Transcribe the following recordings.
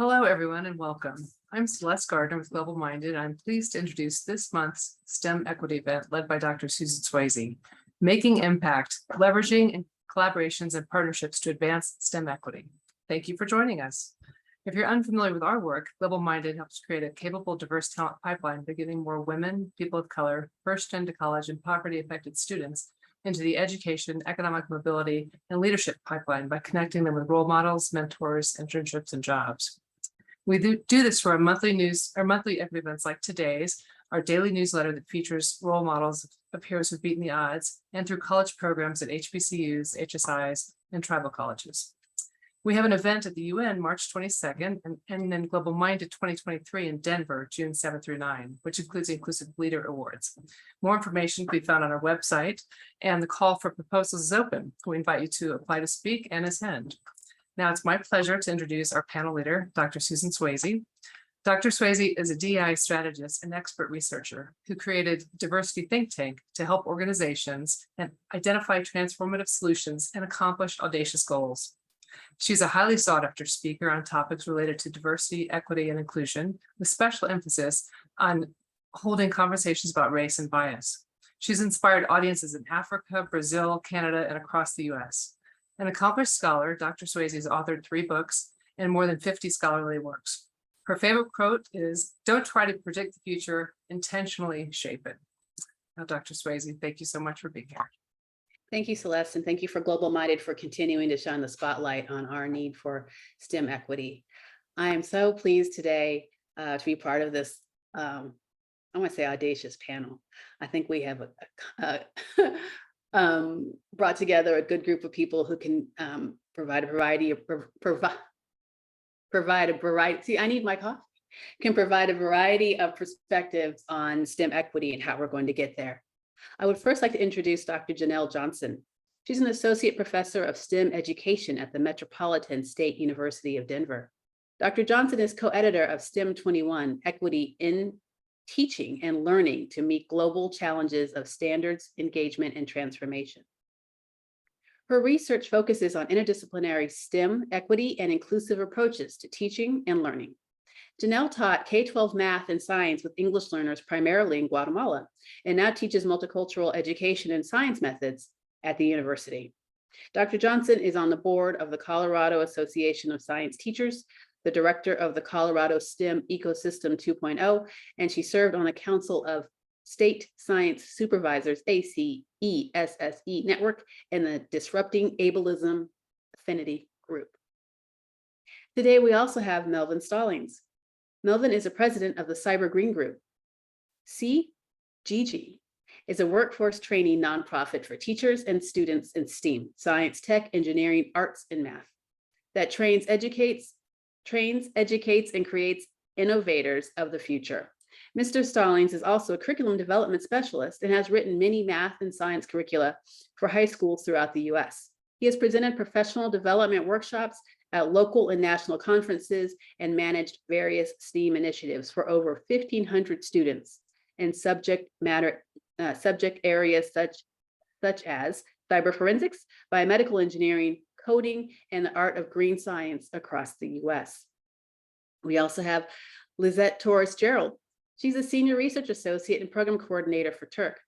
Hello, everyone, and welcome. I'm Celeste Gardner with Global Minded. I'm pleased to introduce this month's STEM equity event led by Dr. Susan Swayze, Making Impact, Leveraging and Collaborations and Partnerships to Advance STEM Equity. Thank you for joining us. If you're unfamiliar with our work, Global Minded helps create a capable, diverse talent pipeline by getting more women, people of color, first-gen to college, and poverty-affected students into the education, economic mobility, and leadership pipeline by connecting them with role models, mentors, internships, and jobs. We do this for our monthly equity events like today's, our daily newsletter that features role models of heroes who've beaten the odds, and through college programs at HBCUs, HSIs, and tribal colleges. We have an event at the UN March 22nd and then Global Minded 2023 in Denver, June 7 through 9, which includes the Inclusive Leader Awards. More information can be found on our website, and the call for proposals is open. We invite you to apply to speak and attend. Now it's my pleasure to introduce our panel leader, Dr. Susan Swayze. Dr. Swayze is a DEI strategist and expert researcher who created Diversity Think Tank to help organizations and identify transformative solutions and accomplish audacious goals. She's a highly sought after speaker on topics related to diversity, equity, and inclusion, with special emphasis on holding conversations about race and bias. She's inspired audiences in Africa, Brazil, Canada, and across the US. An accomplished scholar, Dr. Swayze has authored 3 books and more than 50 scholarly works. Her favorite quote is, "Don't try to predict the future, intentionally shape it." Now, Dr. Swayze, thank you so much for being here. Thank you, Celeste, and thank you for Global Minded for continuing to shine the spotlight on our need for STEM equity. I am so pleased today to be part of this, I want to say audacious panel. I think we have brought together a good group of people who can provide a variety. See, I need my coffee. Can provide a variety of perspectives on STEM equity and how we're going to get there. I would first like to introduce Dr. Janelle Johnson. She's an associate professor of STEM education at the Metropolitan State University of Denver. Dr. Johnson is co-editor of STEM 21, Equity in Teaching and Learning to Meet Global Challenges of Standards, Engagement, and Transformation. Her research focuses on interdisciplinary STEM equity and inclusive approaches to teaching and learning. Janelle taught K-12 math and science with English learners primarily in Guatemala, and now teaches multicultural education and science methods at the university. Dr. Johnson is on the board of the Colorado Association of Science Teachers, the director of the Colorado STEM Ecosystem 2.0, and she served on the Council of State Science Supervisors, ACESSE Network, and the Disrupting Ableism Affinity Group. Today, we also have Melvin Stallings. Melvin is the president of the Cyber Green Group. CGG is a workforce training nonprofit for teachers and students in STEAM, science, tech, engineering, arts, and math, that trains, educates, and creates innovators of the future. Mr. Stallings is also a curriculum development specialist and has written many math and science curricula for high schools throughout the US. He has presented professional development workshops at local and national conferences and managed various STEAM initiatives for over 1,500 students in subject areas such as cyber forensics, biomedical engineering, coding, and the art of green science across the US. We also have Lisette Torres-Gerald. She's a senior research associate and program coordinator for Turk.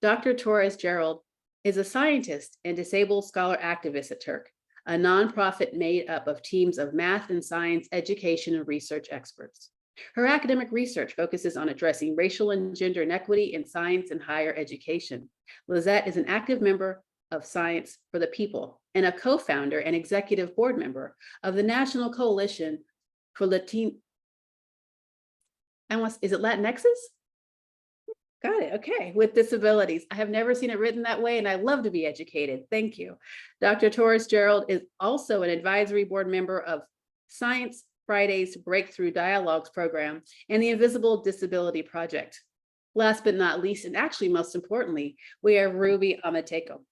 Dr. Torres-Gerald is a scientist and disabled scholar activist at Turk, a nonprofit made up of teams of math and science education and research experts. Her academic research focuses on addressing racial and gender inequity in science and higher education. Lisette is an active member of Science for the People and a co-founder and executive board member of the National Coalition for Latinxes? Got it. Okay. With disabilities. I have never seen it written that way, and I love to be educated. Thank you. Dr. Torres-Gerald is also an advisory board member of Science Friday's Breakthrough Dialogues program and the Invisible Disability Project. Last but not least, and actually most importantly, we have Ruby Amateco.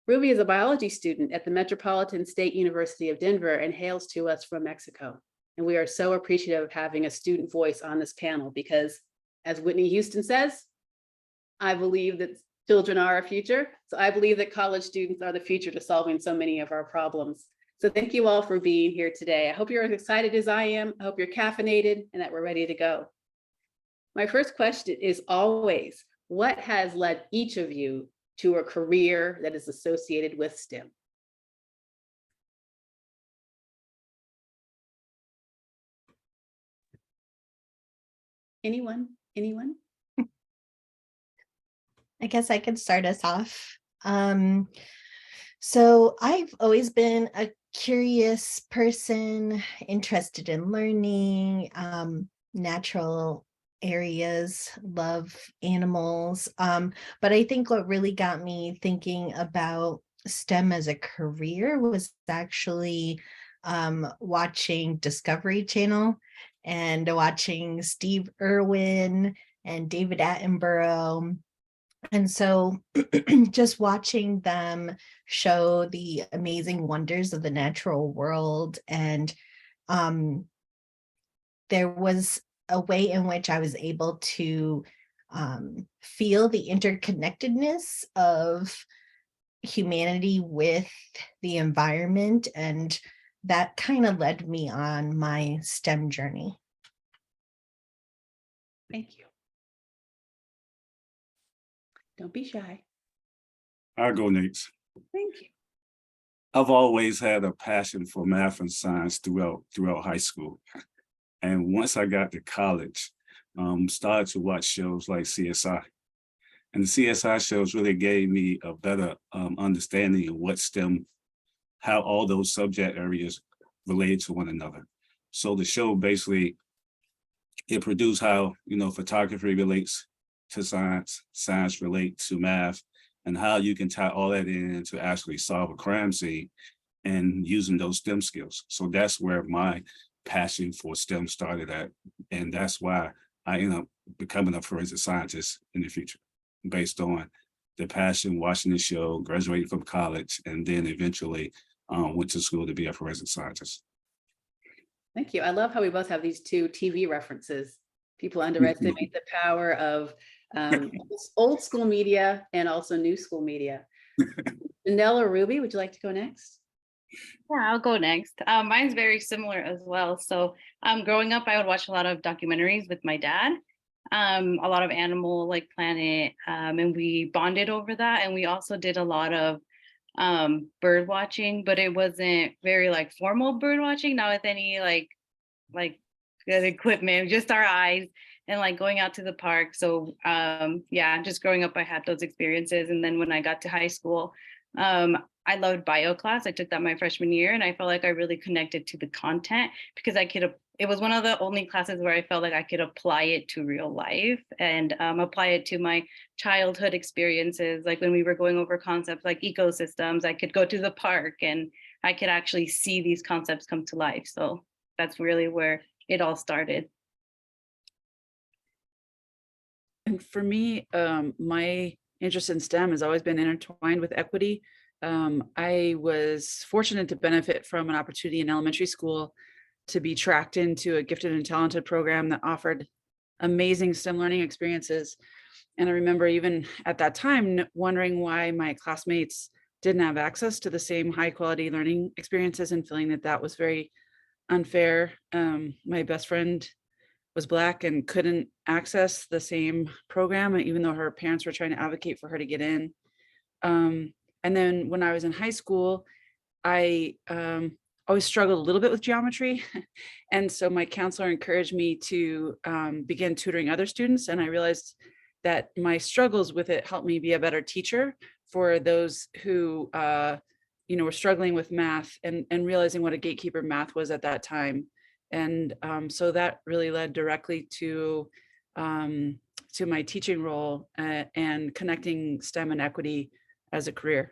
Ruby is a biology student at the Metropolitan State University of Denver and hails to us from Mexico. And we are so appreciative of having a student voice on this panel because, as Whitney Houston says, I believe that children are our future. So I believe that college students are the future to solving so many of our problems. So thank you all for being here today. I hope you're as excited as I am. I hope you're caffeinated and that we're ready to go. My first question is always, what has led each of you to a career that is associated with STEM? Anyone? Anyone? I guess I could start us off. So I've always been a curious person, interested in learning, natural areas, love animals. But I think what really got me thinking about STEM as a career was actually watching Discovery Channel and watching Steve Irwin and David Attenborough. And so just watching them show the amazing wonders of the natural world. And there was a way in which I was able to feel the interconnectedness of humanity with the environment. And that kind of led me on my STEM journey. Thank you. Don't be shy. I'll go next. Thank you. I've always had a passion for math and science throughout high school. And once I got to college, started to watch shows like CSI. And the CSI shows really gave me a better understanding of what STEM, how all those subject areas relate to one another. So the show basically, it produced how, photography relates to science, science relates to math, and how you can tie all that in to actually solve a crime scene and using those STEM skills. So that's where my passion for STEM started at. And that's why I ended up becoming a forensic scientist in the future, based on the passion, watching the show, graduating from college, and then eventually went to school to be a forensic scientist. Thank you. I love how we both have these two TV references. People underestimate the power of old school media and also new school media. Janelle or Ruby, would you like to go next? Yeah, I'll go next. Mine's very similar as well. So growing up, I would watch a lot of documentaries with my dad, a lot of Animal, like Planet, and we bonded over that. And we also did a lot of bird watching, but it wasn't very like formal bird watching, not with any like good equipment, just our eyes and like going out to the park. So yeah, just growing up, I had those experiences. And then when I got to high school, I loved bio class. I took that my freshman year and I felt like I really connected to the content because it was one of the only classes where I felt like I could apply it to real life and apply it to my childhood experiences. Like when we were going over concepts like ecosystems, I could go to the park and I could actually see these concepts come to life. So that's really where it all started. And for me, my interest in STEM has always been intertwined with equity. I was fortunate to benefit from an opportunity in elementary school to be tracked into a gifted and talented program that offered amazing STEM learning experiences. And I remember even at that time wondering why my classmates didn't have access to the same high quality learning experiences and feeling that that was very unfair. My best friend was Black and couldn't access the same program, even though her parents were trying to advocate for her to get in. And then when I was in high school, I always struggled a little bit with geometry. And so my counselor encouraged me to begin tutoring other students. And I realized that my struggles with it helped me be a better teacher for those who were struggling with math and realizing what a gatekeeper math was at that time. And so that really led directly to my teaching role and connecting STEM and equity as a career.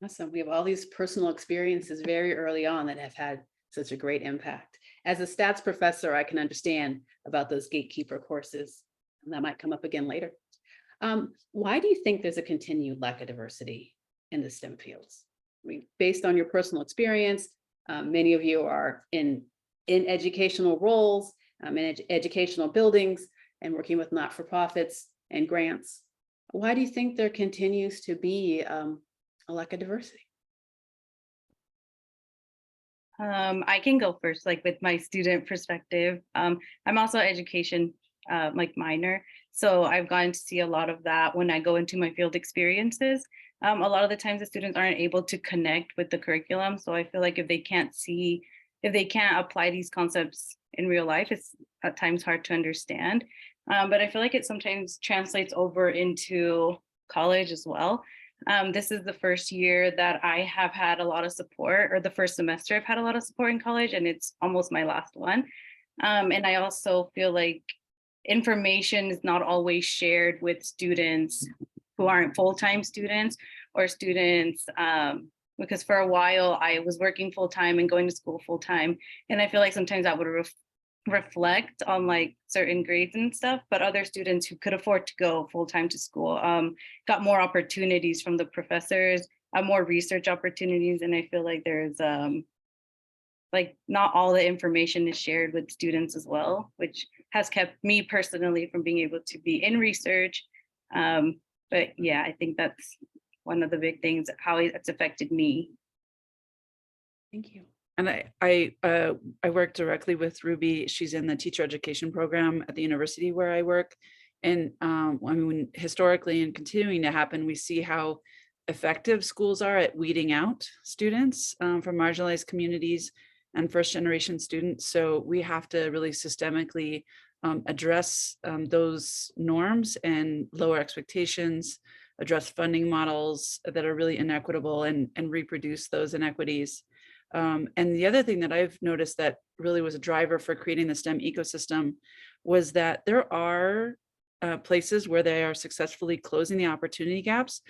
Awesome. We have all these personal experiences very early on that have had such a great impact. As a stats professor, I can understand about those gatekeeper courses, and that might come up again later. Why do you think there's a continued lack of diversity in the STEM fields? I mean, based on your personal experience, many of you are in educational roles, in educational buildings, and working with not-for-profits and grants. Why do you think there continues to be a lack of diversity? I can go first, like with my student perspective. I'm also education like minor, so I've gotten to see a lot of that when I go into my field experiences. A lot of the times the students aren't able to connect with the curriculum, so I feel like if they can't apply these concepts in real life, it's at times hard to understand. But I feel like it sometimes translates over into college as well. This is the first year that I have had a lot of support, or the first semester I've had a lot of support in college, and it's almost my last one. And I also feel like information is not always shared with students who aren't full-time students, or students, because for a while I was working full-time and going to school full-time. And I feel like sometimes that would reflect on like certain grades and stuff, but other students who could afford to go full-time to school got more opportunities from the professors, more research opportunities. And I feel like there's like not all the information is shared with students as well, which has kept me personally from being able to be in research. But yeah, I think that's one of the big things, how it's affected me. Thank you. And I work directly with Ruby. She's in the teacher education program at the university where I work. And I mean, historically and continuing to happen, we see how effective schools are at weeding out students from marginalized communities and first generation students. So we have to really systemically address those norms and lower expectations, address funding models that are really inequitable, and reproduce those inequities. And the other thing that I've noticed that really was a driver for creating the STEM ecosystem was that there are places where they are successfully closing the opportunity gaps,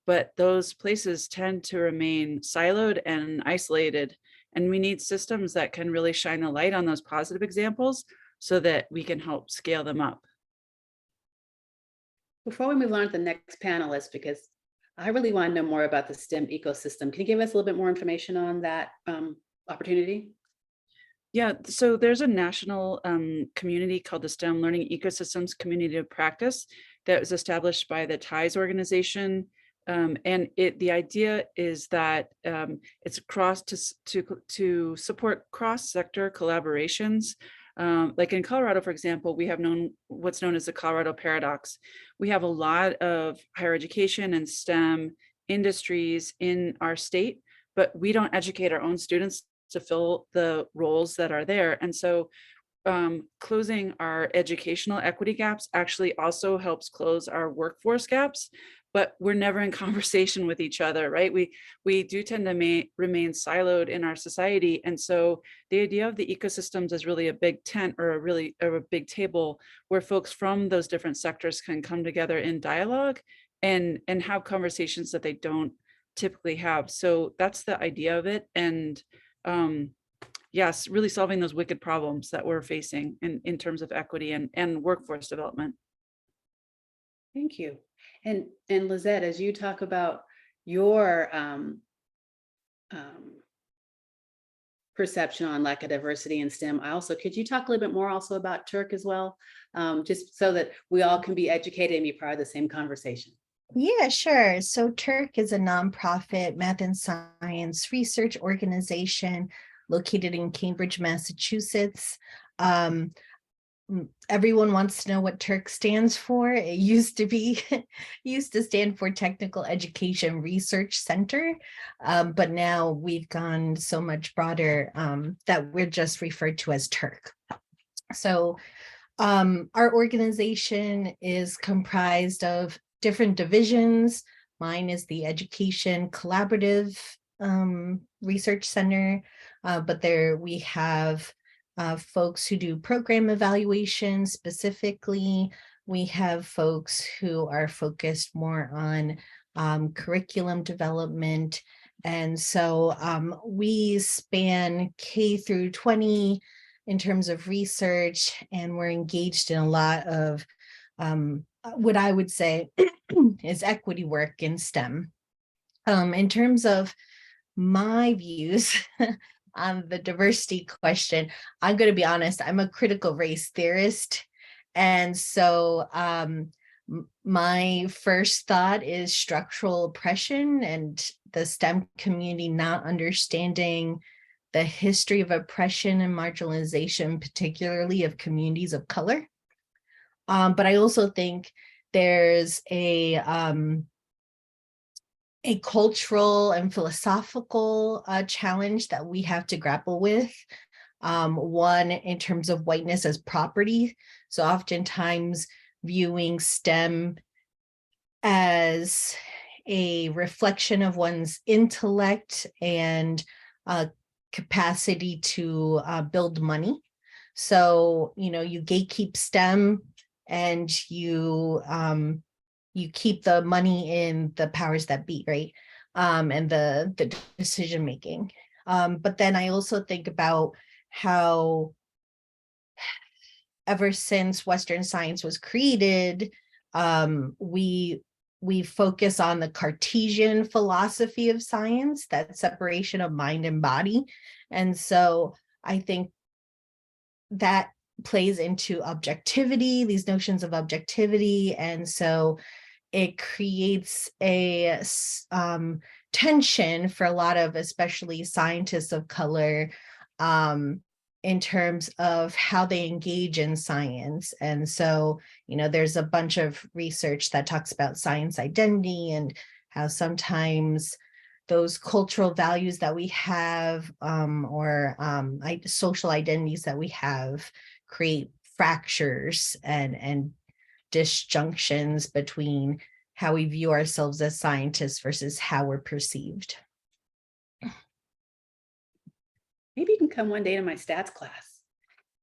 but those places tend to remain siloed and isolated. And we need systems that can really shine a light on those positive examples so that we can help scale them up. Before we move on to the next panelist, because I really want to know more about the STEM ecosystem, can you give us a little bit more information on that opportunity? Yeah, so there's a national community called the STEM Learning Ecosystems Community of Practice that was established by the TIES organization. And the idea is that it's across to support cross-sector collaborations. Like in Colorado, for example, we have what's known as the Colorado paradox. We have a lot of higher education and STEM industries in our state, but we don't educate our own students to fill the roles that are there. And so closing our educational equity gaps actually also helps close our workforce gaps, but we're never in conversation with each other, right? We do tend to remain siloed in our society. And so the idea of the ecosystems is really a big tent, or a big table where folks from those different sectors can come together in dialogue and have conversations that they don't typically have. So that's the idea of it. And yes, really solving those wicked problems that we're facing in terms of equity and workforce development. Thank you. And Lisette, as you talk about your perception on lack of diversity in STEM, could you talk a little bit more also about Turk as well, just so that we all can be educated and be part of the same conversation? Yeah, sure. So Turk is a nonprofit math and science research organization located in Cambridge, Massachusetts. Everyone wants to know what Turk stands for. It used to stand for Technical Education Research Center, but now we've gone so much broader that we're just referred to as Turk. So our organization is comprised of different divisions. Mine is the Education Collaborative Research Center, but there we have folks who do program evaluation specifically. We have folks who are focused more on curriculum development. And so we span K through 20 in terms of research, and we're engaged in a lot of what I would say is equity work in STEM. In terms of my views on the diversity question, I'm going to be honest, I'm a critical race theorist. And so my first thought is structural oppression and the STEM community not understanding the history of oppression and marginalization, particularly of communities of color. But I also think there's a cultural and philosophical challenge that we have to grapple with. One, in terms of whiteness as property. So oftentimes viewing STEM as a reflection of one's intellect and capacity to build money. So, you know, you gatekeep STEM and you keep the money in the powers that be, right? And the decision making. But then I also think about how ever since Western science was created, we focus on the Cartesian philosophy of science, that separation of mind and body. And so I think that plays into objectivity, these notions of objectivity. And so it creates a tension for a lot of, especially scientists of color, in terms of how they engage in science. And so, you know, there's a bunch of research that talks about science identity and how sometimes those cultural values that we have or social identities that we have create fractures and disjunctions between how we view ourselves as scientists versus how we're perceived. Maybe you can come one day to my stats class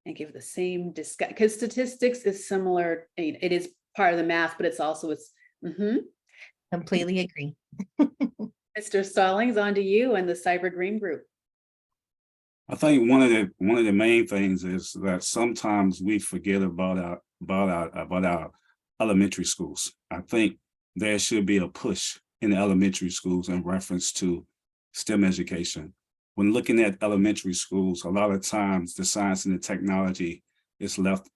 and give the same discussion, because statistics is similar. It is part of the math, but it's also Completely agree. Mr. Stallings, on to you and the Cyber Green Group. I think one of the main things is that sometimes we forget about our elementary schools. I think there should be a push in the elementary schools in reference to STEM education. When looking at elementary schools, a lot of times the science and the technology is left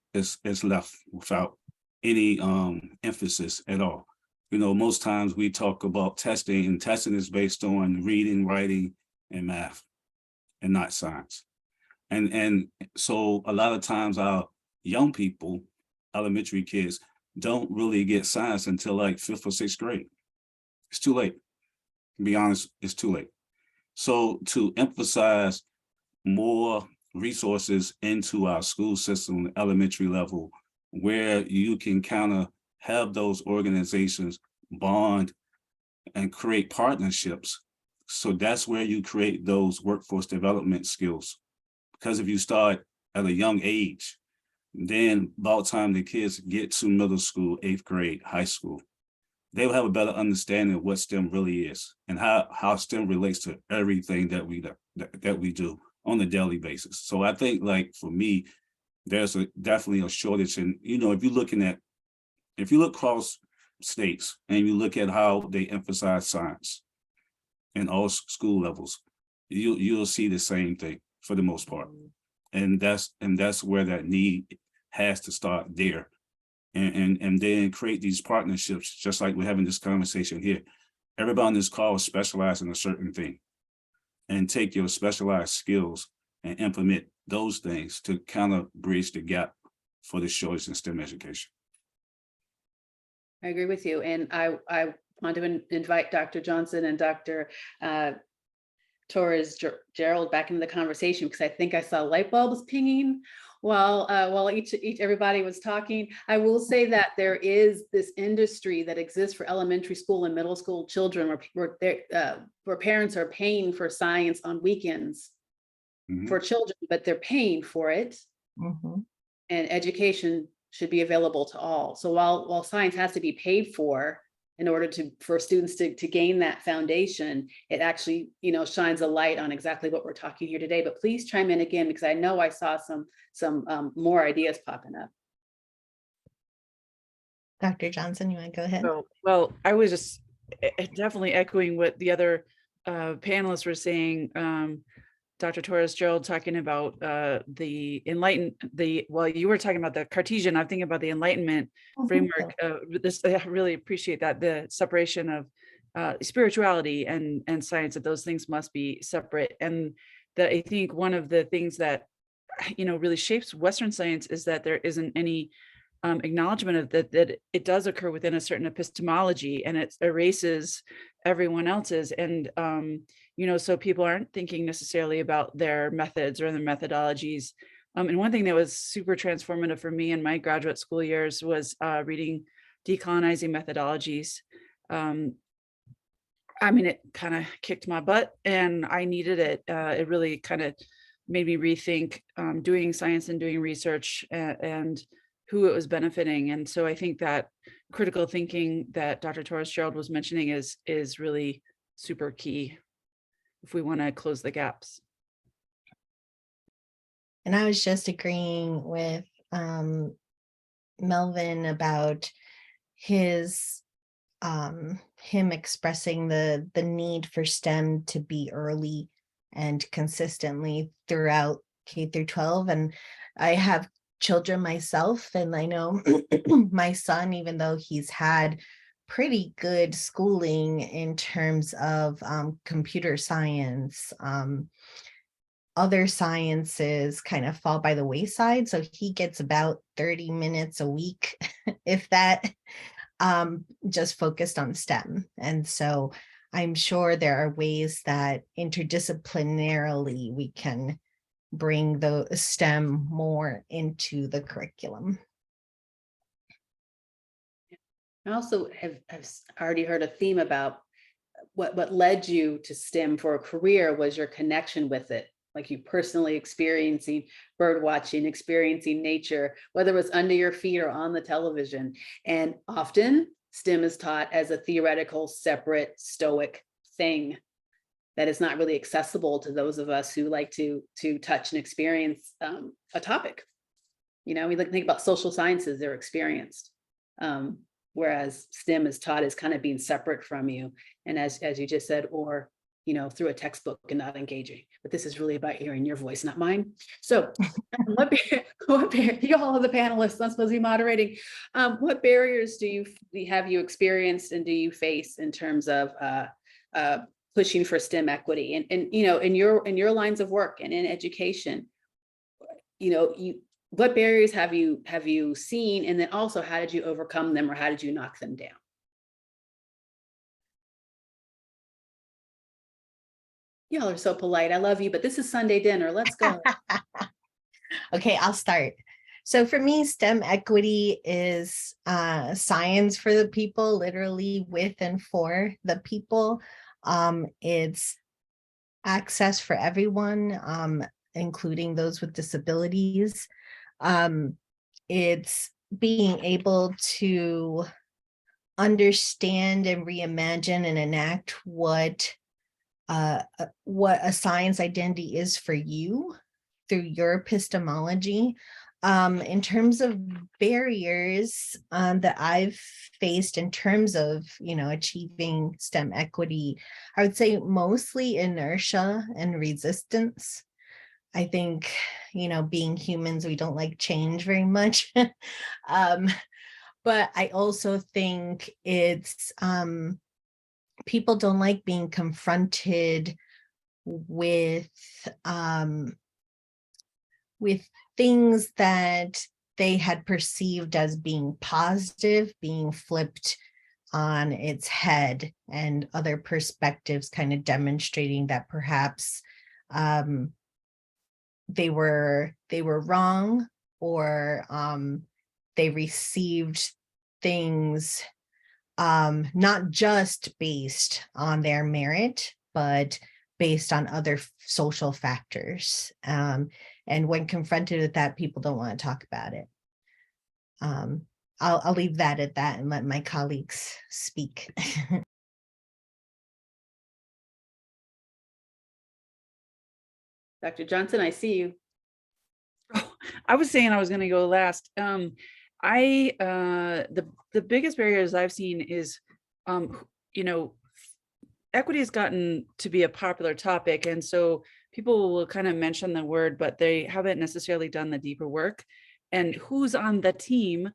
without any emphasis at all. You know, most times we talk about testing, and testing is based on reading, writing, and math, and not science. And so a lot of times our young people, elementary kids, don't really get science until like 5th or 6th grade. It's too late. To be honest, it's too late. So to emphasize more resources into our school system, elementary level, where you can kind of have those organizations bond and create partnerships. So that's where you create those workforce development skills. Because if you start at a young age, then about the time the kids get to middle school, 8th grade, high school, they will have a better understanding of what STEM really is and how STEM relates to everything that we do on a daily basis. So I think, like, for me, there's definitely a shortage. And, you know, if you look across states and you look at how they emphasize science in all school levels, you'll see the same thing for the most part. And that's where that need has to start there. And then create these partnerships, just like we're having this conversation here. Everybody on this call is specialized in a certain thing, and take your specialized skills and implement those things to kind of bridge the gap for the shortage in STEM education. I agree with you. And I want to invite Dr. Johnson and Dr. Torres-Gerald back into the conversation, because I think I saw light bulbs pinging while everybody was talking. I will say that there is this industry that exists for elementary school and middle school children where parents are paying for science on weekends for children, but they're paying for it. And education should be available to all. So while science has to be paid for in order for students to gain that foundation, it actually, you know, shines a light on exactly what we're talking here today. But please chime in again, because I know I saw some more ideas popping up. Dr. Johnson, you want to go ahead? Well, I was just definitely echoing what the other panelists were saying. Dr. Torres-Gerald talking about while you were talking about the Cartesian, I'm thinking about the Enlightenment framework. I really appreciate that, the separation of spirituality and science, that those things must be separate. And that I think one of the things that, really shapes Western science is that there isn't any acknowledgement of that it does occur within a certain epistemology, and it erases everyone else's. And, so people aren't thinking necessarily about their methods or their methodologies. And one thing that was super transformative for me in my graduate school years was reading Decolonizing Methodologies. It kind of kicked my butt and I needed it. It really kind of made me rethink doing science and doing research and who it was benefiting. And so I think that critical thinking that Dr. Torres-Gerald was mentioning is really super key if we want to close the gaps. And I was just agreeing with Melvin about his him expressing the need for STEM to be early and consistently throughout K through 12. And I have children myself, and I know my son, even though he's had pretty good schooling in terms of computer science, other sciences kind of fall by the wayside. So he gets about 30 minutes a week, if that, just focused on STEM. And so I'm sure there are ways that interdisciplinarily we can bring the STEM more into the curriculum. I also have already heard a theme about what led you to STEM for a career was your connection with it. Like you personally experiencing bird watching, experiencing nature, whether it was under your feet or on the television. And often STEM is taught as a theoretical, separate, stoic thing that is not really accessible to those of us who like to touch and experience a topic. We like to think about social sciences, they're experienced. Whereas STEM is taught as kind of being separate from you. And as you just said, or through a textbook and not engaging. But this is really about hearing your voice, not mine. So what you all are the panelists, I'm supposed to be moderating. What barriers have you experienced and do you face in terms of pushing for STEM equity? And in your lines of work and in education, what barriers have you seen? And then also, how did you overcome them or how did you knock them down? Y'all are so polite. I love you, but this is Sunday dinner. Let's go. Okay, I'll start. So for me, STEM equity is science for the people, literally with and for the people. It's access for everyone, including those with disabilities. It's being able to understand and reimagine and enact what a science identity is for you through your epistemology. In terms of barriers that I've faced in terms of, achieving STEM equity, I would say mostly inertia and resistance. I think, being humans, we don't like change very much. But I also think it's, people don't like being confronted with things that they had perceived as being positive, being flipped on its head, and other perspectives kind of demonstrating that perhaps they were wrong, or they received things not just based on their merit, but based on other social factors. And when confronted with that, people don't want to talk about it. I'll leave that at that and let my colleagues speak. Dr. Johnson, I see you. Oh, I was saying I was going to go last. The biggest barriers I've seen is, equity has gotten to be a popular topic. And so people will kind of mention the word, but they haven't necessarily done the deeper work. And who's on the team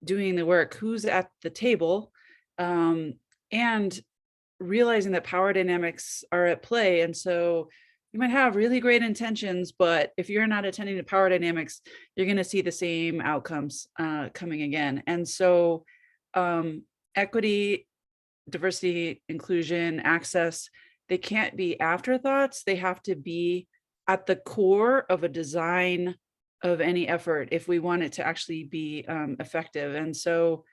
doing the work, who's at the table, and realizing that power dynamics are at play. And so you might have really great intentions, but if you're not attending to power dynamics, you're going to see the same outcomes coming again. And so equity, diversity, inclusion, access, they can't be afterthoughts. They have to be at the core of a design of any effort if we want it to actually be effective. And so,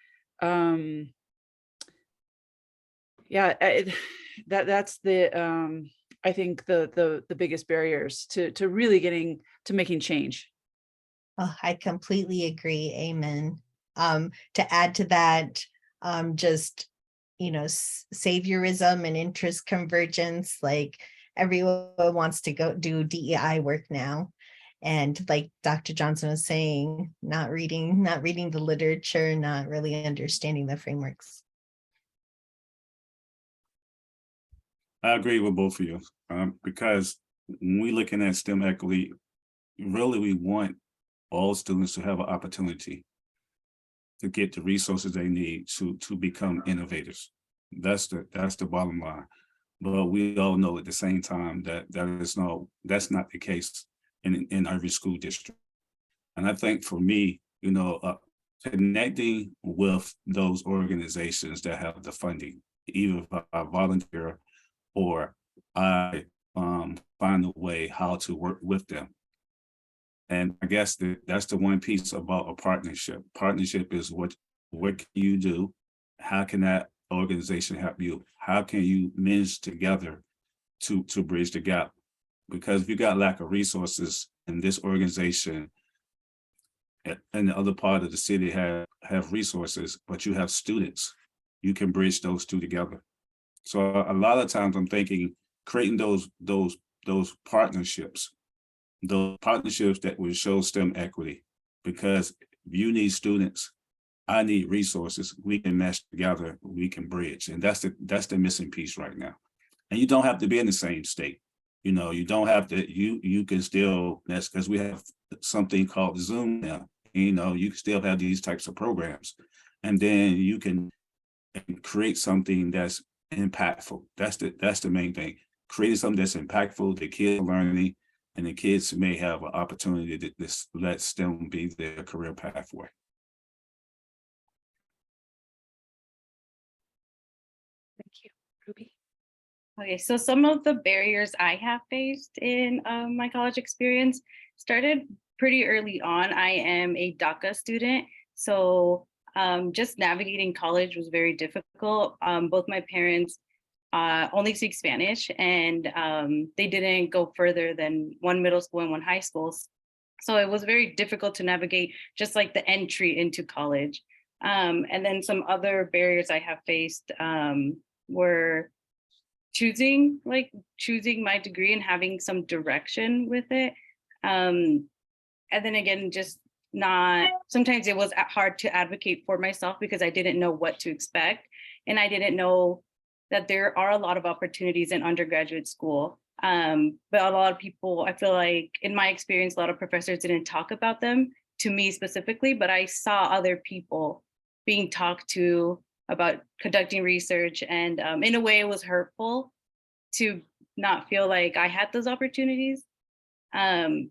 yeah, that's the I think the biggest barriers to really getting to making change. Oh, I completely agree. Amen. To add to that, just, saviorism and interest convergence, like everyone wants to go do DEI work now. And like Dr. Johnson was saying, not reading the literature, not really understanding the frameworks. I agree with both of you, because when we're looking at STEM equity, really we want all students to have an opportunity to get the resources they need to become innovators. That's the bottom line. But we all know at the same time that's not the case in every school district. And I think for me, connecting with those organizations that have the funding, either if I volunteer or I find a way how to work with them. And I guess that's the one piece about a partnership. Partnership is what can you do? How can that organization help you? How can you manage together to bridge the gap? Because if you got lack of resources in this organization and the other part of the city have resources, but you have students, you can bridge those two together. So a lot of times I'm thinking creating those partnerships, the partnerships that will show STEM equity, because you need students, I need resources, we can mesh together, we can bridge. And that's the missing piece right now. And you don't have to be in the same state. You don't have to, you can still, that's because we have something called Zoom now. You can still have these types of programs. And then you can create something that's impactful. That's the main thing. Creating something that's impactful, the kids are learning, and the kids may have an opportunity to let STEM be their career pathway. Thank you, Ruby. Okay, so some of the barriers I have faced in my college experience started pretty early on. I am a DACA student, so just navigating college was very difficult. Both my parents only speak Spanish, and they didn't go further than one middle school and one high school. So it was very difficult to navigate just like the entry into college. And then some other barriers I have faced were choosing my degree and having some direction with it. And then again, just sometimes it was hard to advocate for myself because I didn't know what to expect. And I didn't know that there are a lot of opportunities in undergraduate school. But a lot of people, I feel like in my experience, a lot of professors didn't talk about them to me specifically, but I saw other people being talked to about conducting research. And in a way it was hurtful to not feel like I had those opportunities. Yeah,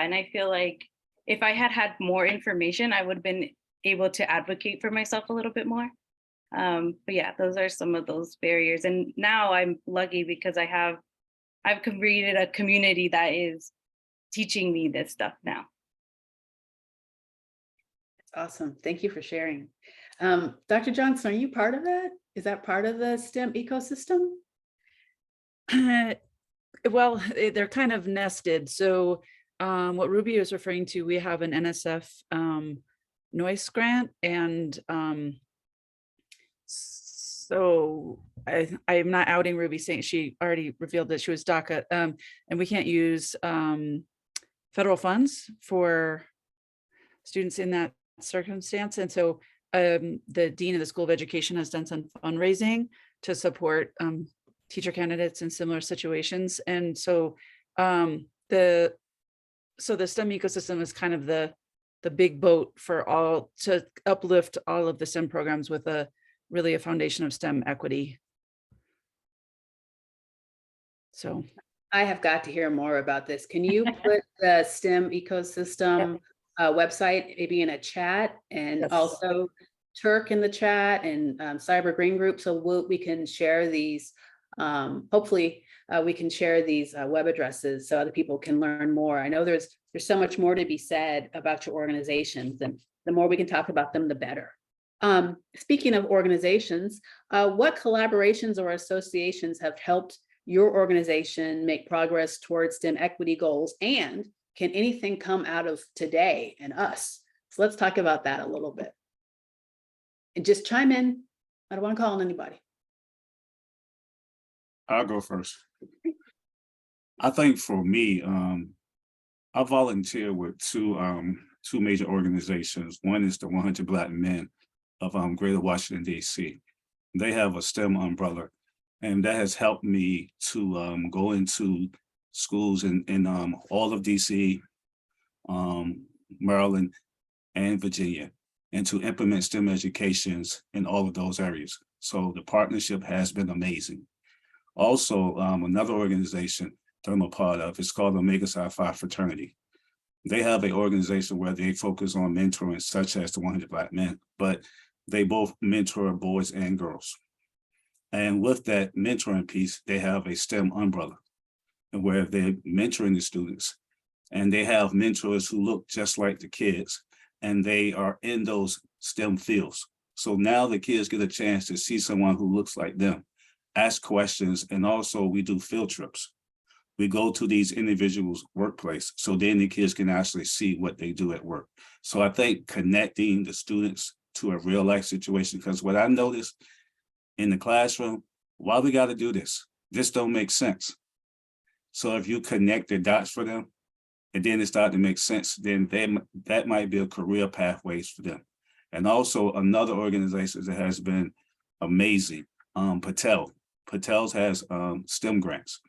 and I feel like if I had had more information, I would have been able to advocate for myself a little bit more. But yeah, those are some of those barriers. And now I'm lucky because I've created a community that is teaching me this stuff now. Awesome. Thank you for sharing. Dr. Johnson, are you part of that? Is that part of the STEM ecosystem? Well, they're kind of nested. So what Ruby is referring to, we have an NSF noise grant, and so I'm not outing Ruby, saying she already revealed that she was DACA, and we can't use federal funds for students in that circumstance. And so the Dean of the School of Education has done some fundraising to support teacher candidates in similar situations. And so the STEM ecosystem is kind of the big boat for all to uplift all of the STEM programs with really a foundation of STEM equity. So I have got to hear more about this. Can you put the STEM ecosystem website maybe in a chat, and Yes. also Turk in the chat, and Cyber Green Group, so we can share these. Hopefully, we can share these web addresses so other people can learn more. I know there's so much more to be said about your organizations, and the more we can talk about them, the better. Speaking of organizations, what collaborations or associations have helped your organization make progress towards STEM equity goals, and can anything come out of today and us? So let's talk about that a little bit. And just chime in. I don't want to call on anybody. I'll go first. I think for me, I volunteer with two major organizations. One is the 100 Black Men of Greater Washington, D.C. They have a STEM umbrella, and that has helped me to go into schools in all of DC, Maryland, and Virginia, and to implement STEM educations in all of those areas. So the partnership has been amazing. Also, another organization that I'm a part of, it's called Omega Psi Phi Fraternity. They have an organization where they focus on mentoring, such as the 100 Black Men, but they both mentor boys and girls. And with that mentoring piece, they have a STEM umbrella, and where they're mentoring the students, and they have mentors who look just like the kids, and they are in those STEM fields. So now the kids get a chance to see someone who looks like them, ask questions, and also we do field trips. We go to these individuals' workplace, so then the kids can actually see what they do at work. So I think connecting the students to a real life situation, because what I noticed in the classroom, why we got to do this? This don't make sense. So if you connect the dots for them, and then it starts to make sense, then that might be a career pathways for them. And also another organization that has been amazing, Patel's has STEM grants,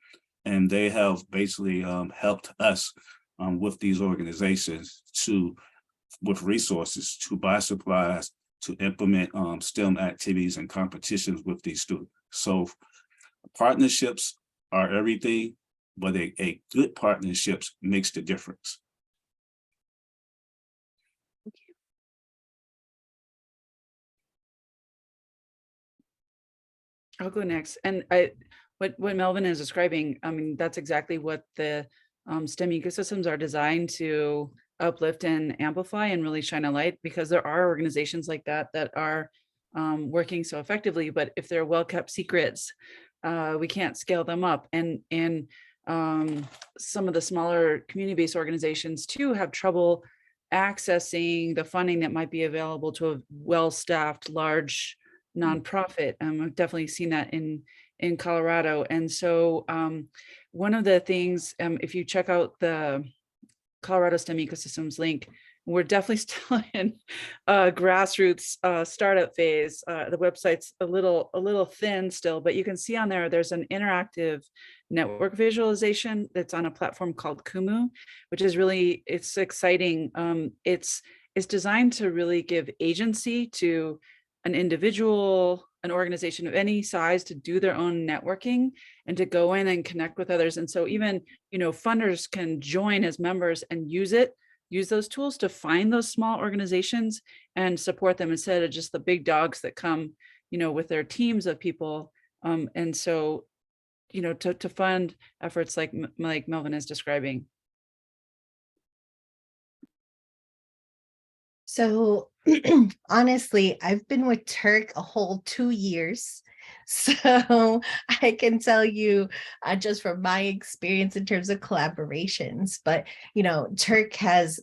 and they have basically helped us with these organizations with resources to buy supplies, to implement STEM activities and competitions with these students. So partnerships are everything, but a good partnerships makes the difference. I'll go next. And what Melvin is describing, I mean, that's exactly what the STEM ecosystems are designed to uplift and amplify and really shine a light, because there are organizations like that that are working so effectively, but if they're well-kept secrets, we can't scale them up. And some of the smaller community-based organizations too have trouble accessing the funding that might be available to a well-staffed, large nonprofit. I've definitely seen that in Colorado. And so one of the things, if you check out the Colorado STEM ecosystems link, we're definitely still in grassroots startup phase. The website's a little thin still, but you can see on there, there's an interactive network visualization that's on a platform called Kumu, which is really, it's exciting. It's designed to really give agency to an individual, an organization of any size, to do their own networking and to go in and connect with others. And so even, funders can join as members and use those tools to find those small organizations and support them, instead of just the big dogs that come, with their teams of people. And so, to fund efforts like Melvin is describing. So honestly, I've been with Turk a whole 2 years. So I can tell you just from my experience in terms of collaborations, but Turk has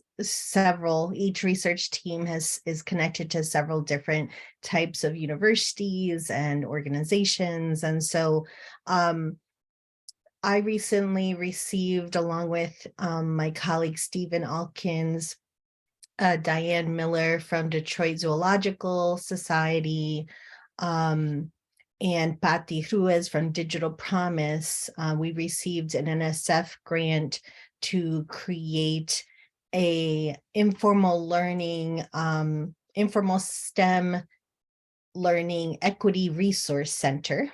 each research team is connected to several different types of universities and organizations. And so I recently received, along with my colleague Stephen Alkins, Diane Miller from Detroit Zoological Society, and Patty Ruiz from Digital Promise, we received an NSF grant to create a informal STEM learning equity resource center.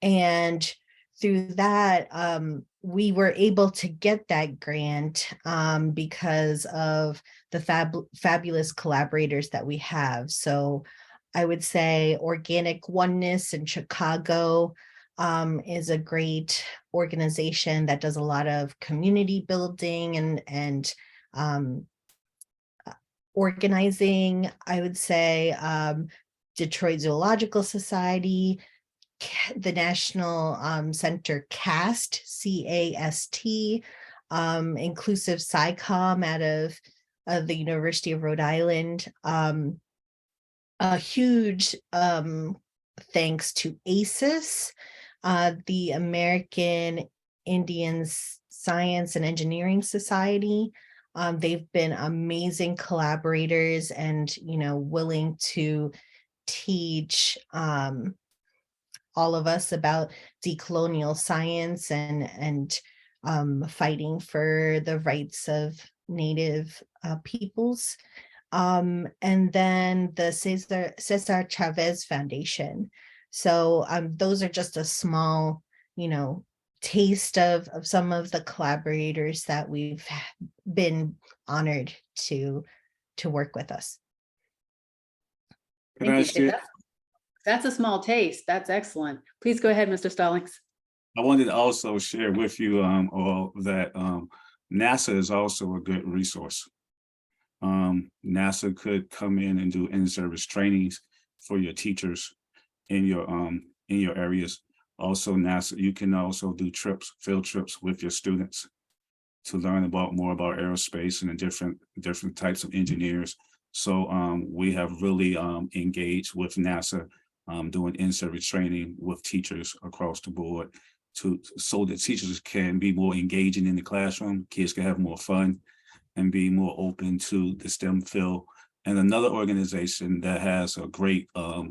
And through that, we were able to get that grant because of the fabulous collaborators that we have. So I would say Organic Oneness in Chicago is a great organization that does a lot of community building and organizing. I would say Detroit Zoological Society, the National Center CAST, C-A-S-T, Inclusive SciComm out of the University of Rhode Island. A huge thanks to ACES, the American Indian Science and Engineering Society. They've been amazing collaborators and, willing to teach all of us about decolonial science and fighting for the rights of Native peoples. And then the Cesar Chavez Foundation. So those are just a small, taste of some of the collaborators that we've been honored to work with us. Can I Thank you. share? That's a small taste. That's excellent. Please go ahead, Mr. Stallings. I wanted to also share with you all that NASA is also a good resource. NASA could come in and do in-service trainings for your teachers in your areas. Also, NASA, you can also do field trips with your students to learn more about aerospace and the different types of engineers. So we have really engaged with NASA doing in-service training with teachers across the board so that teachers can be more engaging in the classroom, kids can have more fun and be more open to the STEM field. And another organization that has a great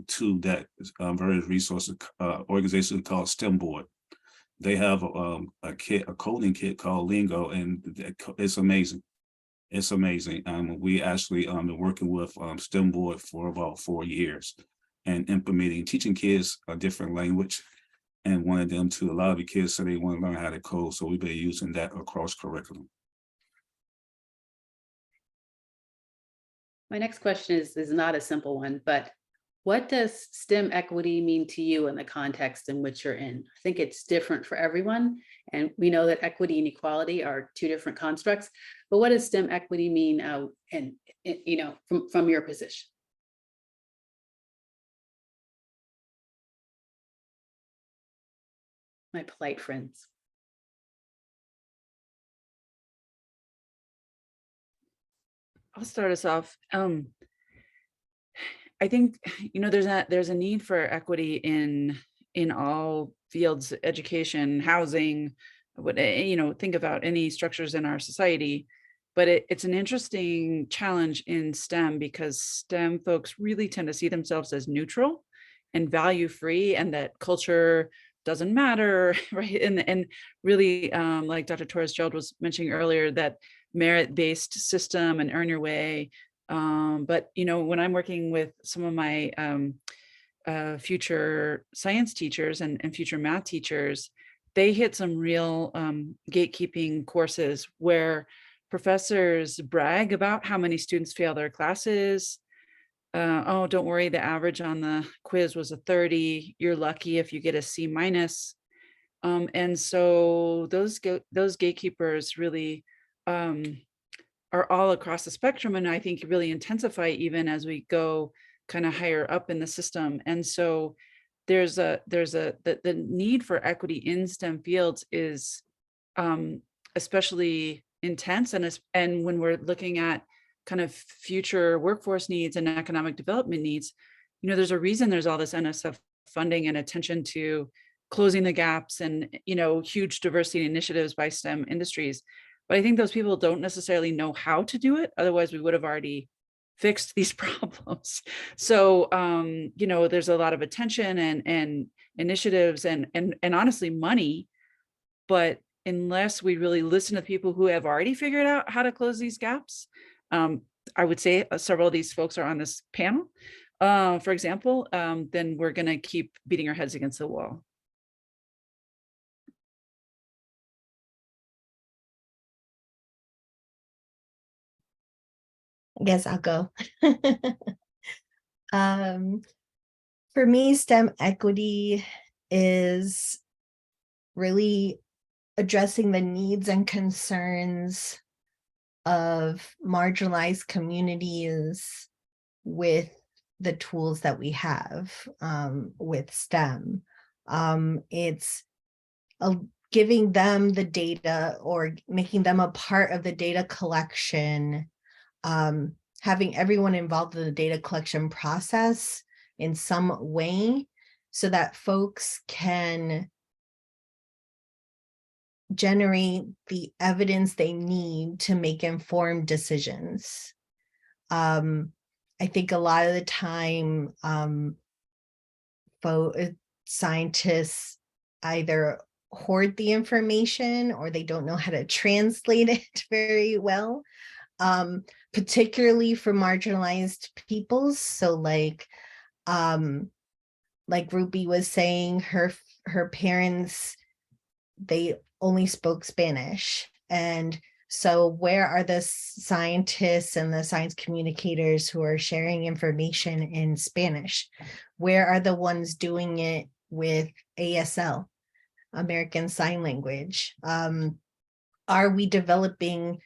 tool that is very resources organization called STEM Board. They have a coding kit called Lingo, and it's amazing. It's amazing. We actually been working with STEM Board for about 4 years and implementing, teaching kids a different language and wanted them to, a lot of the kids say they want to learn how to code. So we've been using that across curriculum. My next question is not a simple one, but what does STEM equity mean to you in the context in which you're in? I think it's different for everyone. And we know that equity and equality are two different constructs, but what does STEM equity mean from your position? My polite friends. I'll start us off. I think there's a need for equity in all fields, education, housing, think about any structures in our society. But it's an interesting challenge in STEM because STEM folks really tend to see themselves as neutral and value free, and that culture doesn't matter, right? And really, like Dr. Torres-Gerald was mentioning earlier, that merit-based system and earn your way. But when I'm working with some of my future science teachers and future math teachers, they hit some real gatekeeping courses where professors brag about how many students fail their classes. Oh, don't worry, the average on the quiz was a 30. You're lucky if you get a C minus. And so those gatekeepers really are all across the spectrum, and I think really intensify even as we go kind of higher up in the system. And so the need for equity in STEM fields is especially intense, and when we're looking at kind of future workforce needs and economic development needs, there's a reason there's all this NSF funding and attention to closing the gaps and huge diversity initiatives by STEM industries. But I think those people don't necessarily know how to do it. Otherwise, we would have already fixed these problems. So, there's a lot of attention and initiatives and honestly money. But unless we really listen to people who have already figured out how to close these gaps, I would say several of these folks are on this panel, for example, then we're going to keep beating our heads against the wall. I guess I'll go. Um, for me, STEM equity is really addressing the needs and concerns of marginalized communities with the tools that we have with STEM. It's giving them the data or making them a part of the data collection, having everyone involved in the data collection process in some way so that folks can generate the evidence they need to make informed decisions. I think a lot of the time, scientists either hoard the information or they don't know how to translate it very well, particularly for marginalized peoples. So like Ruby was saying, her parents, they only spoke Spanish. And so where are the scientists and the science communicators who are sharing information in Spanish? Where are the ones doing it with ASL, American Sign Language? Are we developing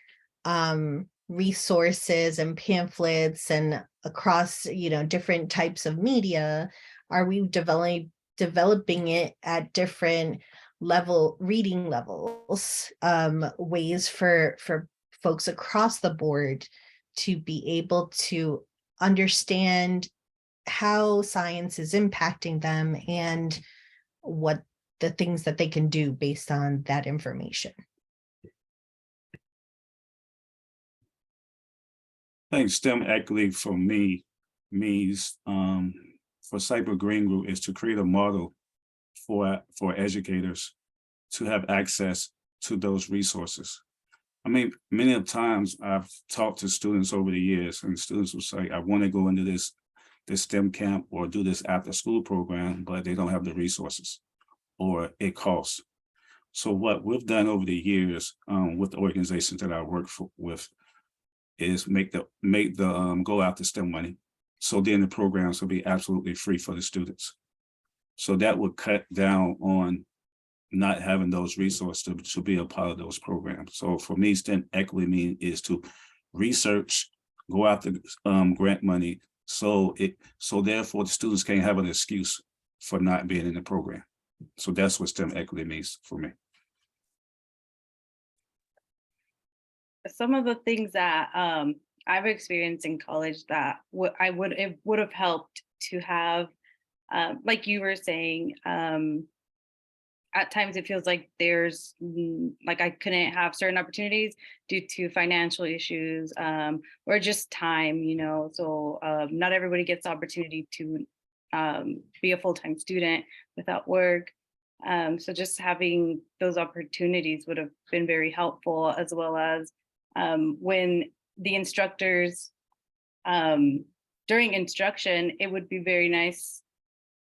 resources and pamphlets and across, different types of media? Are we developing it at different reading levels, ways for folks across the board to be able to understand how science is impacting them and what the things that they can do based on that information? I think STEM equity for me means for Cyber Green Group is to create a model for educators to have access to those resources. I mean, many of times I've talked to students over the years, and students will say, I want to go into this STEM camp or do this after school program, but they don't have the resources or it costs. So what we've done over the years with the organizations that I work with is make the go after STEM money. So then the programs will be absolutely free for the students. So that would cut down on not having those resources to be a part of those programs. So for me, STEM equity is to research, go after grant money, so therefore the students can't have an excuse for not being in the program. So that's what STEM equity means for me. Some of the things that I've experienced in college that it would have helped to have, like you were saying, at times it feels like there's like I couldn't have certain opportunities due to financial issues or just time, so not everybody gets the opportunity to be a full-time student without work. So just having those opportunities would have been very helpful, as well as when the instructors during instruction, it would be very nice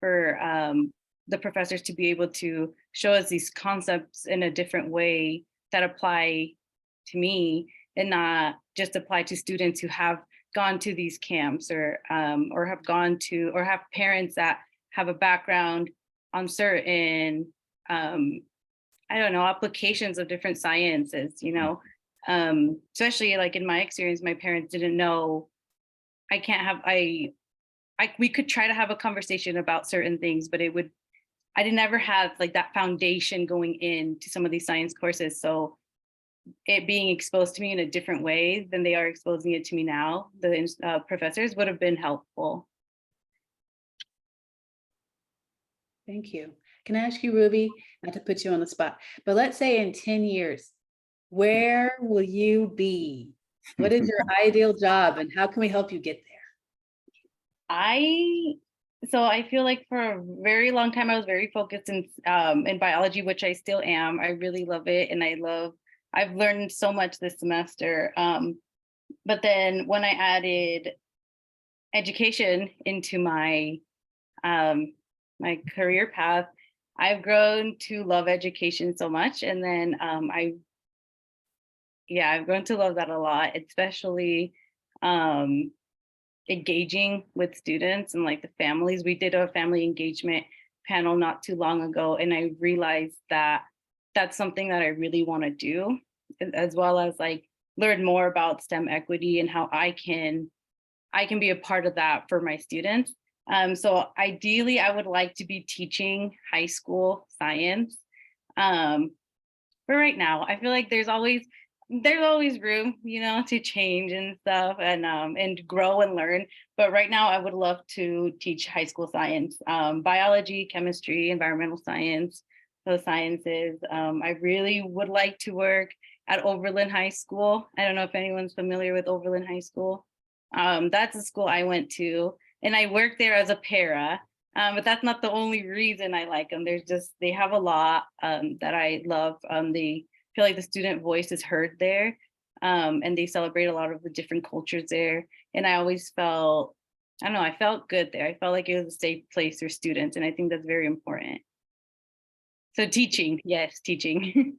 for the professors to be able to show us these concepts in a different way that apply to me and not just apply to students who have gone to these camps or have gone to or have parents that have a background on certain applications of different sciences, especially like in my experience, my parents didn't know. We could try to have a conversation about certain things, but I didn't ever have like that foundation going into some of these science courses. So it being exposed to me in a different way than they are exposing it to me now, the professors would have been helpful. Thank you. Can I ask you, Ruby, not to put you on the spot, but let's say in 10 years, where will you be? What is your ideal job and how can we help you get there? So I feel like for a very long time, I was very focused in biology, which I still am. I really love it. And I've learned so much this semester. But then when I added education into my my career path, I've grown to love education so much. And then I've grown to love that a lot, especially engaging with students and like the families. We did a family engagement panel not too long ago, and I realized that that's something that I really want to do, as well as like learn more about STEM equity and how I can be a part of that for my students. So ideally, I would like to be teaching high school science. But right now, I feel like there's always room, you know, to change and stuff, and grow and learn. But right now, I would love to teach high school science, biology, chemistry, environmental science, those sciences. I really would like to work at Overland High School. I don't know if anyone's familiar with Overland High School. That's a school I went to, and I worked there as a para. But that's not the only reason I like them. They have a lot that I love. They feel like the student voice is heard there, and they celebrate a lot of the different cultures there. And I always felt, I don't know, I felt good there. I felt like it was a safe place for students, and I think that's very important. So teaching, yes, teaching.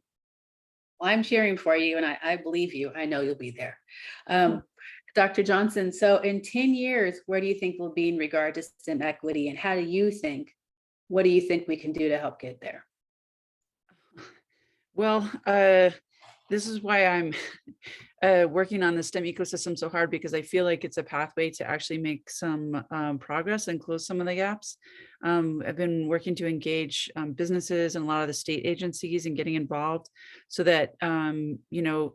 Well, I'm cheering for you, and I believe you. I know you'll be there. Dr. Johnson, so in 10 years, where do you think we'll be in regard to STEM equity, and what do you think we can do to help get there? Well, this is why I'm working on the STEM ecosystem so hard, because I feel like it's a pathway to actually make some progress and close some of the gaps. I've been working to engage businesses and a lot of the state agencies and getting involved so that,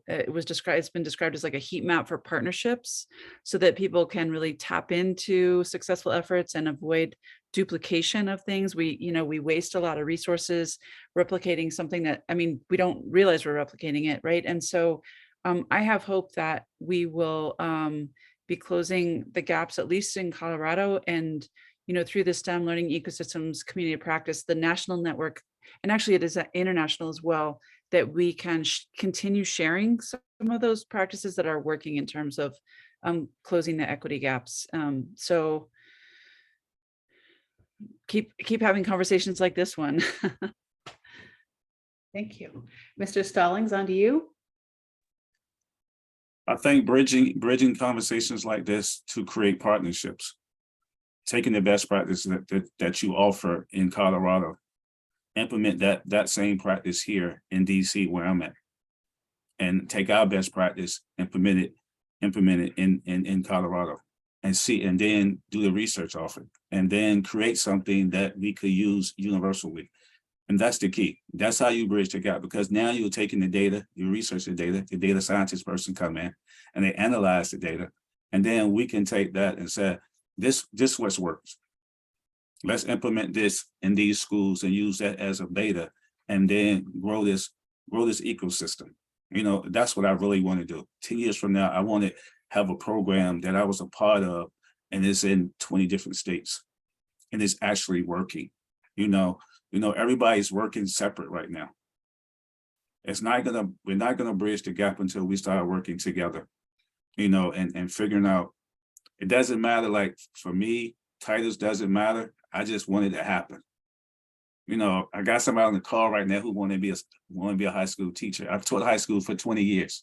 it's been described as like a heat map for partnerships so that people can really tap into successful efforts and avoid duplication of things. We waste a lot of resources replicating something that, we don't realize we're replicating it, right? And so I have hope that we will be closing the gaps, at least in Colorado, and through the STEM learning ecosystems community of practice, the national network, and actually it is international as well, that we can continue sharing some of those practices that are working in terms of closing the equity gaps. So keep having conversations like this one. Thank you. Mr. Stallings, on to you. I think bridging conversations like this to create partnerships, taking the best practice that you offer in Colorado, implement that same practice here in DC where I'm at, and take our best practice and implement it in Colorado, and then do the research off it, and then create something that we could use universally. And that's the key. That's how you bridge the gap, because now you're taking the data, you research the data scientist person come in and they analyze the data. And then we can take that and say, this what works. Let's implement this in these schools and use that as a beta, and then grow this ecosystem. That's what I really want to do. 10 years from now, I want to have a program that I was a part of and it's in 20 different states and it's actually working. Everybody's working separate right now. We're not gonna bridge the gap until we start working together, and figuring out, it doesn't matter, like for me, titles doesn't matter. I just want it to happen. I got somebody on the call right now who want to be a high school teacher. I've taught high school for 20 years,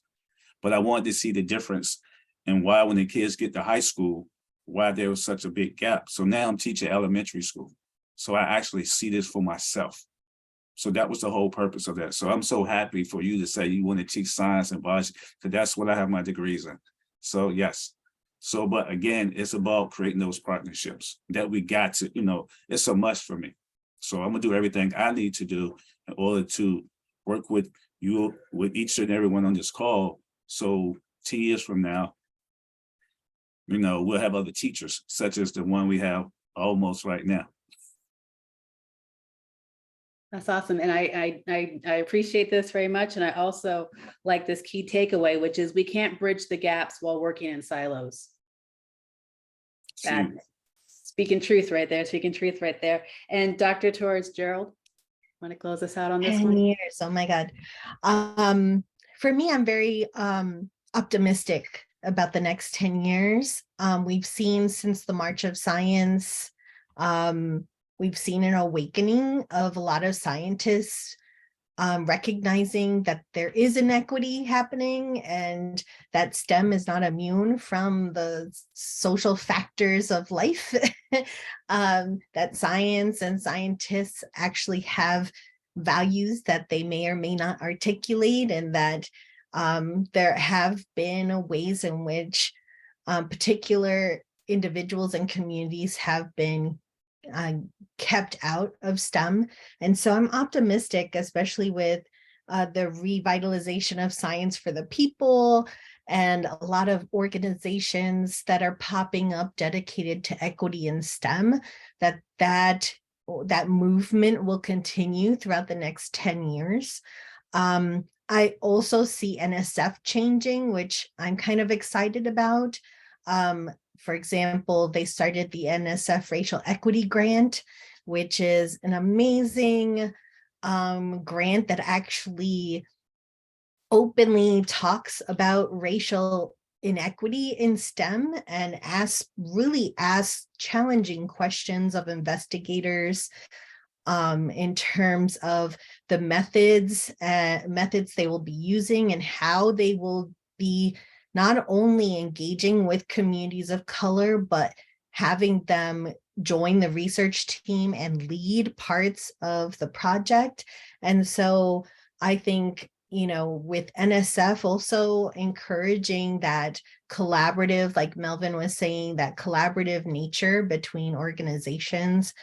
but I wanted to see the difference and why when the kids get to high school, why there was such a big gap. So now I'm teaching elementary school. So I actually see this for myself. So that was the whole purpose of that. So I'm so happy for you to say you want to teach science and biology, because that's what I have my degrees in. So yes. So, but again, it's about creating those partnerships that we got to, it's a must for me. So I'm gonna do everything I need to do in order to work with you, with each and everyone on this call. So 10 years from now, we'll have other teachers such as the one we have almost right now. That's awesome. And I appreciate this very much. And I also like this key takeaway, which is we can't bridge the gaps while working in silos. Speaking truth right there. And Dr. Torres-Gerald, want to close us out on this 10 one? years, oh my God. For me, I'm very optimistic about the next 10 years. We've seen since the March of Science, we've seen an awakening of a lot of scientists recognizing that there is inequity happening and that STEM is not immune from the social factors of life, that science and scientists actually have values that they may or may not articulate, and that there have been ways in which particular individuals and communities have been kept out of STEM. And so I'm optimistic, especially with the revitalization of science for the people and a lot of organizations that are popping up dedicated to equity in STEM, that movement will continue throughout the next 10 years. I also see NSF changing, which I'm kind of excited about. For example, they started the NSF Racial Equity Grant, which is an amazing grant that actually openly talks about racial inequity in STEM and really asks challenging questions of investigators in terms of the methods they will be using and how they will be not only engaging with communities of color, but having them join the research team and lead parts of the project. And so I think, with NSF also encouraging that collaborative, like Melvin was saying, that collaborative nature between organizations,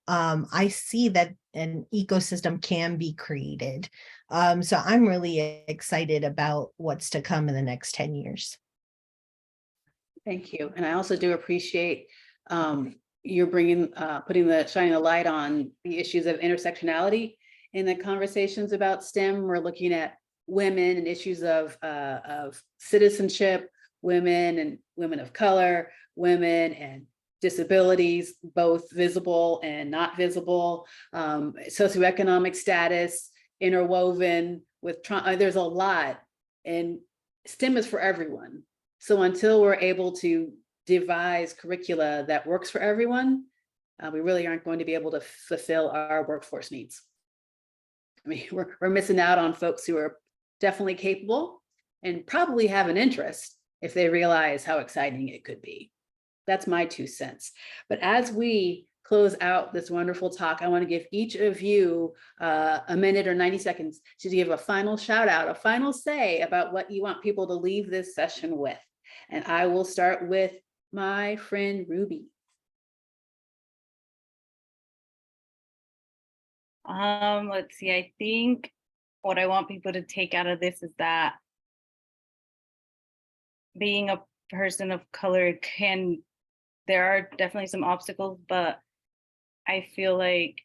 I see that an ecosystem can be created. So I'm really excited about what's to come in the next 10 years. Thank you. And I also do appreciate you're shining a light on the issues of intersectionality in the conversations about STEM. We're looking at women and issues of citizenship, women and women of color, women and disabilities, both visible and not visible, socioeconomic status, interwoven with there's a lot, and STEM is for everyone. So until we're able to devise curricula that works for everyone, we really aren't going to be able to fulfill our workforce needs. I mean, we're missing out on folks who are definitely capable and probably have an interest if they realize how exciting it could be. That's my 2 cents. But as we close out this wonderful talk, I want to give each of you a minute or 90 seconds to give a final shout out, a final say about what you want people to leave this session with. And I will start with my friend Ruby. Let's see, I think what I want people to take out of this is that being a person of color there are definitely some obstacles, but I feel like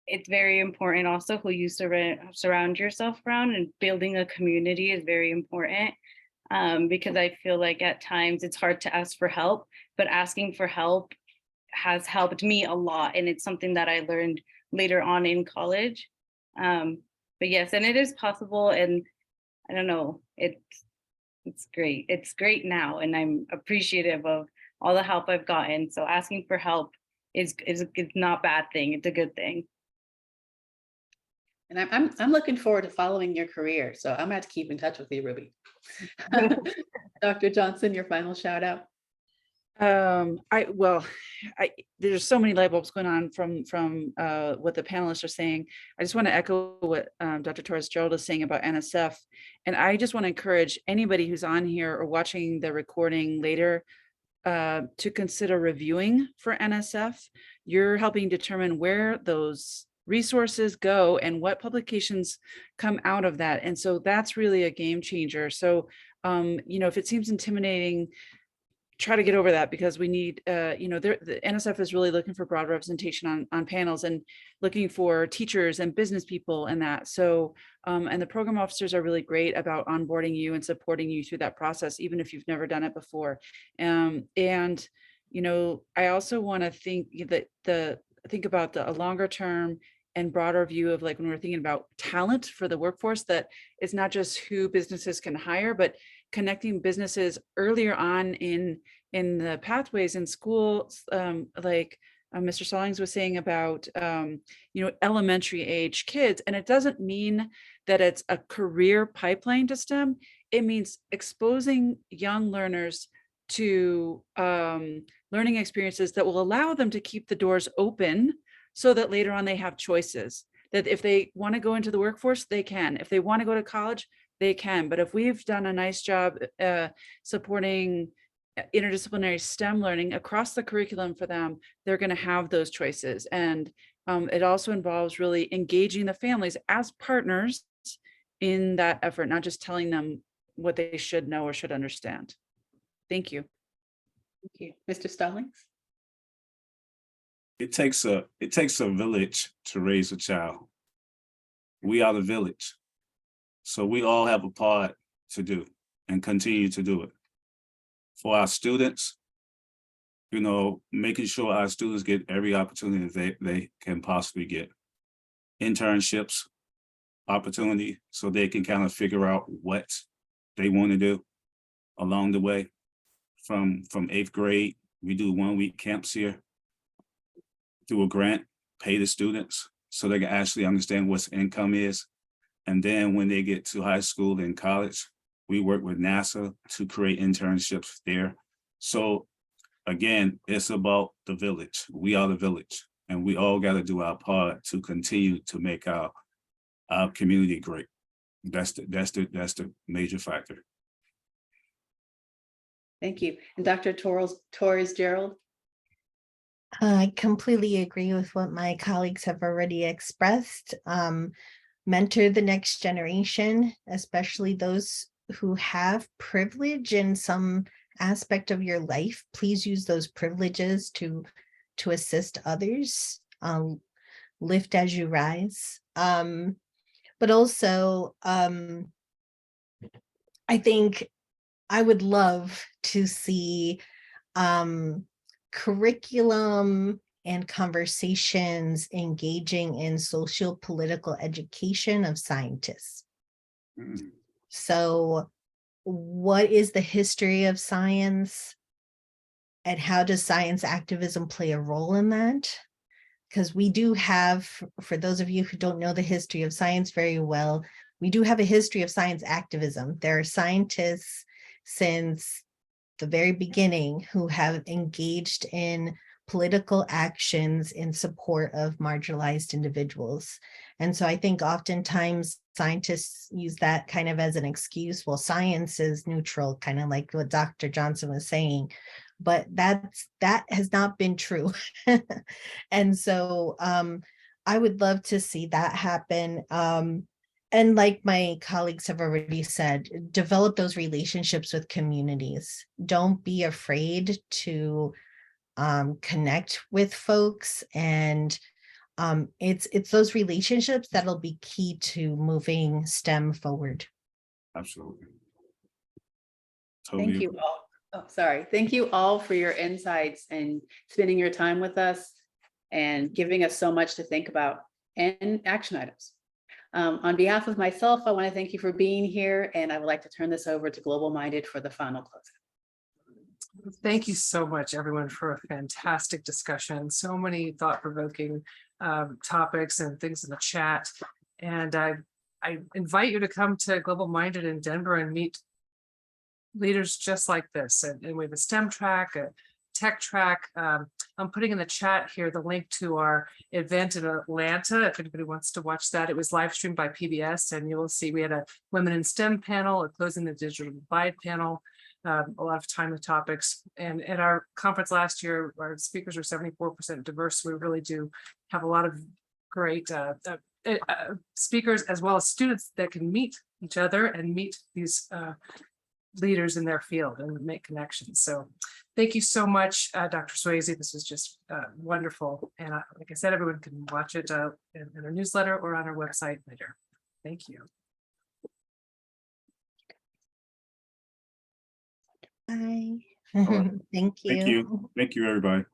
it's very important also who you surround yourself around, and building a community is very important, because I feel like at times it's hard to ask for help, but asking for help has helped me a lot. And it's something that I learned later on in college. But yes, and it is possible. And I don't know, it's great. It's great now. And I'm appreciative of all the help I've gotten. So asking for help is not a bad thing. It's a good thing. And I'm looking forward to following your career. So I'm gonna have to keep in touch with you, Ruby. Dr. Johnson, your final shout out. There's so many light bulbs going on from what the panelists are saying. I just want to echo what Dr. Torres-Gerald is saying about NSF. And I just want to encourage anybody who's on here or watching the recording later to consider reviewing for NSF. You're helping determine where those resources go and what publications come out of that. And so that's really a game changer. So, if it seems intimidating, try to get over that, because we need, the NSF is really looking for broad representation on panels and looking for teachers and business people and that. So, and the program officers are really great about onboarding you and supporting you through that process, even if you've never done it before. And, I also want to think about a longer term and broader view of, like, when we're thinking about talent for the workforce, that it's not just who businesses can hire, but connecting businesses earlier on in the pathways in schools, like Mr. Stallings was saying about, elementary age kids. And it doesn't mean that it's a career pipeline to STEM. It means exposing young learners to learning experiences that will allow them to keep the doors open so that later on they have choices. That if they want to go into the workforce, they can. If they want to go to college, they can. But if we've done a nice job supporting interdisciplinary STEM learning across the curriculum for them, they're going to have those choices. And it also involves really engaging the families as partners in that effort, not just telling them what they should know or should understand. Thank you. Thank you. Mr. Stallings? It takes a village to raise a child. We are the village. So we all have a part to do and continue to do it. For our students, making sure our students get every opportunity they can possibly get. Internships, opportunity, so they can kind of figure out what they want to do along the way. From 8th grade, we do 1-week camps here. Through a grant, pay the students so they can actually understand what income is. And then when they get to high school and college, we work with NASA to create internships there. So again, it's about the village. We are the village, and we all got to do our part to continue to make our community great. That's the major factor. Thank you. And Dr. Torres-Gerald? I completely agree with what my colleagues have already expressed. Mentor the next generation, especially those who have privilege in some aspect of your life. Please use those privileges to assist others. Lift as you rise. But also, I think I would love to see curriculum and conversations engaging in social political education of scientists. So what is the history of science and how does science activism play a role in that? Because we do have, for those of you who don't know the history of science very well, we do have a history of science activism. There are scientists since the very beginning who have engaged in political actions in support of marginalized individuals. And so I think oftentimes scientists use that kind of as an excuse. Well, science is neutral, kind of like what Dr. Johnson was saying, but that has not been true. And so I would love to see that happen. And like my colleagues have already said, develop those relationships with communities. Don't be afraid to connect with folks, and it's those relationships that'll be key to moving STEM forward. Absolutely. Thank you all. Oh, sorry. Thank you all for your insights and spending your time with us and giving us so much to think about and action items. On behalf of myself, I want to thank you for being here, and I would like to turn this over to Global Minded for the final close. Thank you so much, everyone, for a fantastic discussion. So many thought-provoking topics and things in the chat. And I invite you to come to Global Minded in Denver and meet leaders just like this. And we have a STEM track, a tech track. I'm putting in the chat here the link to our event in Atlanta. If anybody wants to watch that, it was live streamed by PBS, and you'll see we had a Women in STEM panel, a Closing the Digital Divide panel, a lot of timely topics. And at our conference last year, our speakers were 74% diverse. We really do have a lot of great speakers, as well as students that can meet each other and meet these leaders in their field and make connections. So thank you so much, Dr. Swayze. This was just wonderful. And like I said, everyone can watch it in our newsletter or on our website later. Thank you. Bye. All right. Thank you. Thank you, everybody.